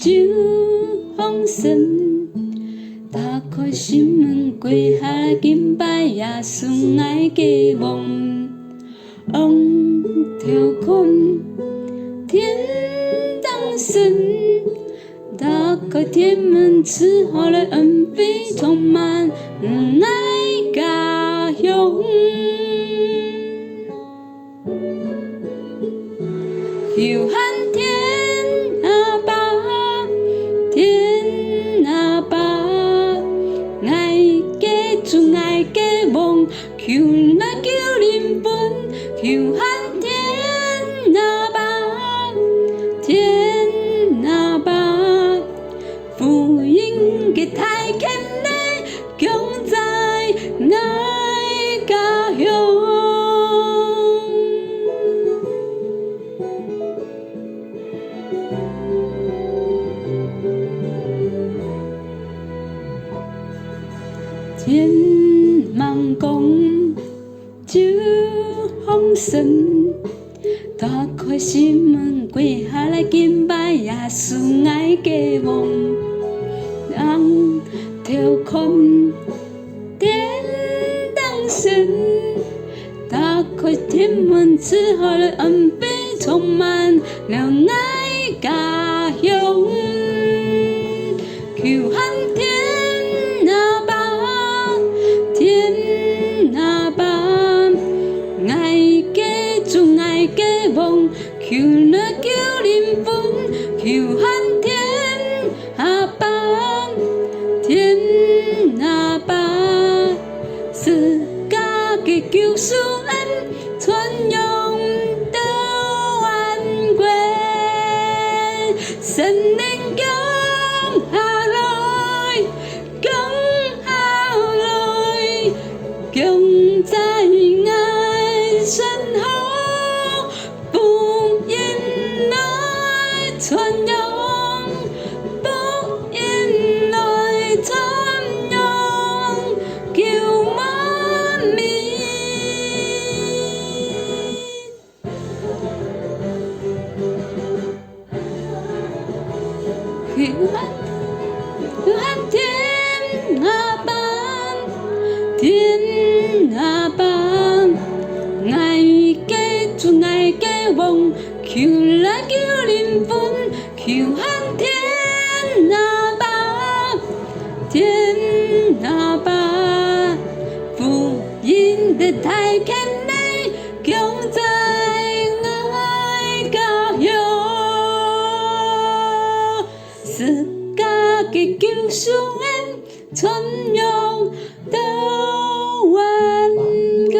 就放神，打开心门，跪下来敬拜耶稣爱嘅王，条款天当神，打开天门，赐下来恩惠，充满爱家乡。求喊天阿爸，天阿爸，爱嘅主爱嘅王，求来救灵魂，求喊天阿爸，天阿爸，福音嘅大权能，降在𠊎家乡。天忙讲就放神，打开心门，跪下来敬拜耶稣爱嘅王，让条款天当神，打开天门，赐下来恩惠，充满了爱家乡。求喊天阿爸，天阿爸，爱嘅主爱嘅王，求来救灵魂，求喊天阿爸，天阿爸，十架嘅救赎恩，传扬到万国，圣灵降下来，降下来，降在身后，福音来传扬，福音来传扬，救万民。求喊天阿爸，天阿爸，爱嘅主爱嘅王，求来救灵魂，求喊天阿爸，天阿爸，福音的大权能，降在𠊎家乡，十架嘅救赎恩，传扬到万国。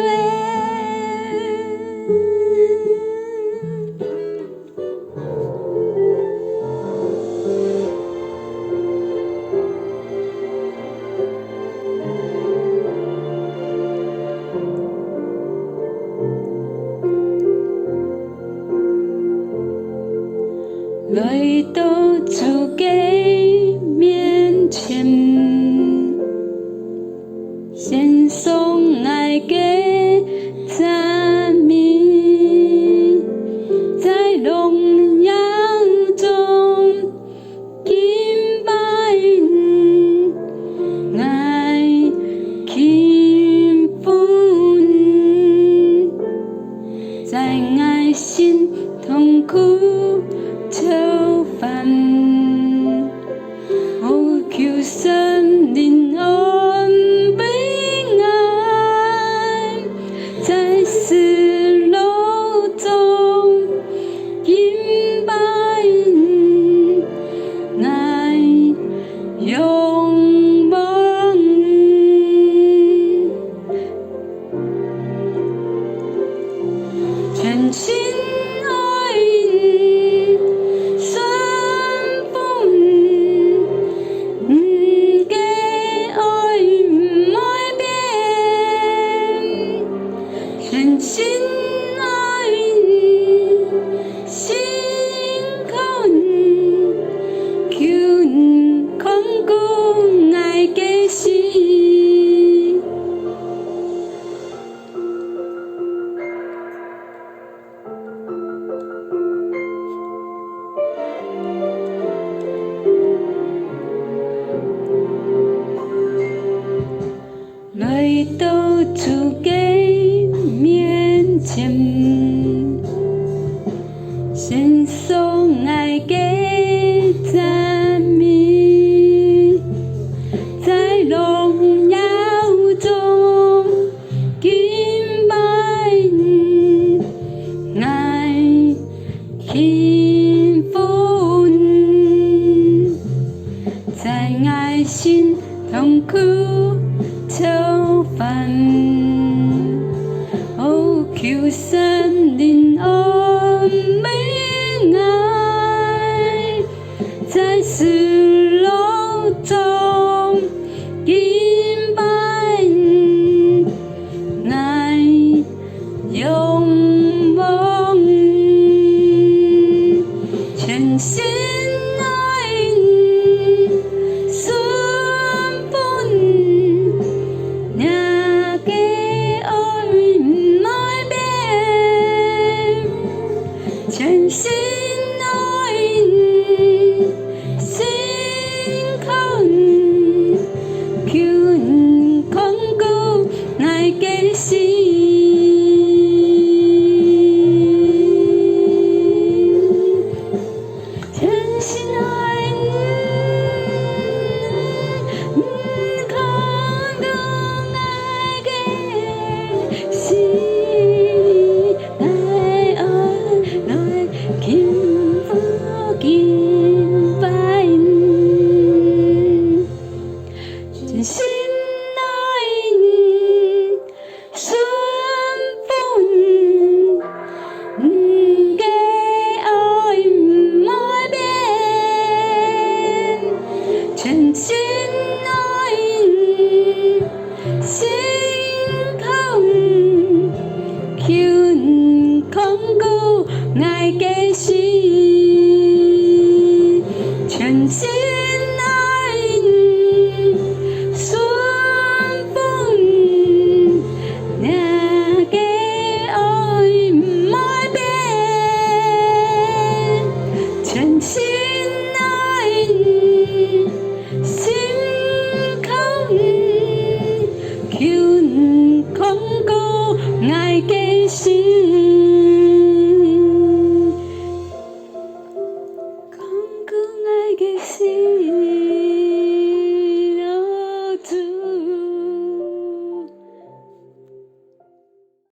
来到主个面前，献上爱嘅赞美，在荣耀中敬拜你，爱幸福你，在爱心痛苦操烦，我求圣苦操烦。哦，求圣灵安慰爱，在失落中敬拜你，来仰望你，全心爱你，顺服你，你个爱毋会变，全心爱你，心靠你，求你看顾𠊎个心。全心